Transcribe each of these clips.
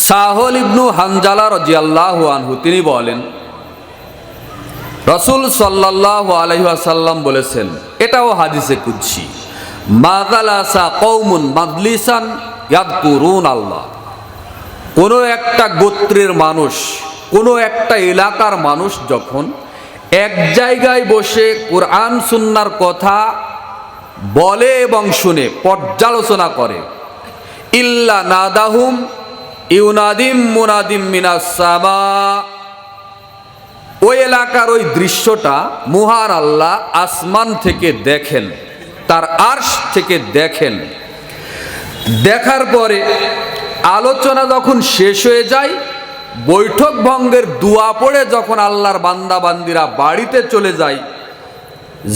সাহল ইবনু হানজালা রাদিয়াল্লাহু আনহু তিনি বলেন, রাসূল সাল্লাল্লাহু আলাইহি ওয়াসাল্লাম বলেছেন, এটাও হাদিসে কুদসি, মাযালাসা কওমুন মাজলিসান ইয়াযকুরুন আল্লাহ। কোনো একটা গোত্রের মানুষ, কোনো একটা এলাকার মানুষ যখন এক জায়গায় বসে কোরআন সুন্নাহর কথা বলে এবং শুনে পর্যালোচনা করে, ইল্লা নাদাহুম ইউনাদিম মুনাদিম মিনাস সামা, ওই এলাকার ওই দৃশ্যটা মহান আল্লাহ আসমান থেকে দেখেন, তার আরশ থেকে দেখেন। দেখার পরে আলোচনা যখন শেষ হয়ে যায়, বৈঠক ভঙ্গের দোয়া পড়ে যখন আল্লাহর বান্দা বান্দিরা বাড়িতে চলে যায়,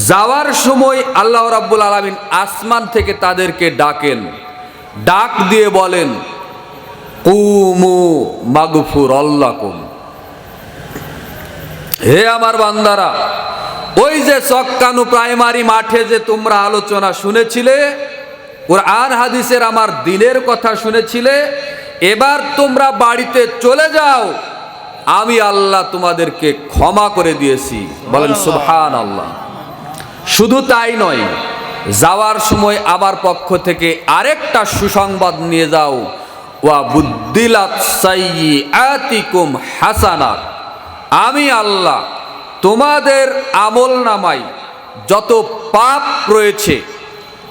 যাওয়ার সময় আল্লাহ রাব্বুল আলামিন আসমান থেকে তাদেরকে ডাকেন, ডাক দিয়ে বলেন, কুমু মাগফুরাল্লাকুম, হে আমার বান্দারা, ওই যে চক্কানু প্রাইমারি মাঠে যে তোমরা আলোচনা শুনেছিলে, কোরআন হাদিসের আমার দিনের কথা শুনেছিলে, এবার তোমরা বাড়িতে চলে যাও, আমি আল্লাহ তোমাদেরকে ক্ষমা করে দিয়েছি। বলেন সুবহানাল্লাহ। শুধু তাই নয়, যাওয়ার সময় আমার পক্ষ থেকে আরেকটা সুসংবাদ নিয়ে যাও, ওয়া বুদ্দিলাত সাইয়্যাতিকুম হাসানাত, আমি আল্লাহ তোমাদের আমল নামায় যত পাপ রয়েছে,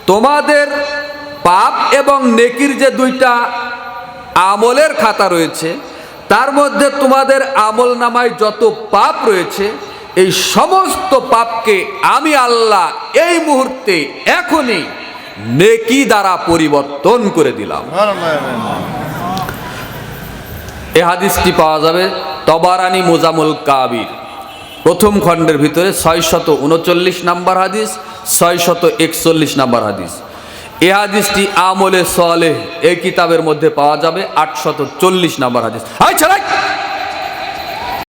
তোমাদের পাপ এবং নেকির যে দুইটা আমলের খাতা রয়েছে, তার মধ্যে তোমাদের আমল নামায় যত পাপ রয়েছে, এই সমস্ত পাপকে আমি আল্লাহ এই মুহূর্তে এখনই নেকি দ্বারা পরিবর্তন করে দিলাম। এই হাদিসটি পাওয়া যাবে তবারানি মুজামুল কাবির প্রথম খণ্ডের ভিতরে 639 নাম্বার হাদিস, 641 নাম্বার হাদিস। এই হাদিসটি আমলে সালেহ এই কিতাবের মধ্যে পাওয়া যাবে 840 নাম্বার হাদিস।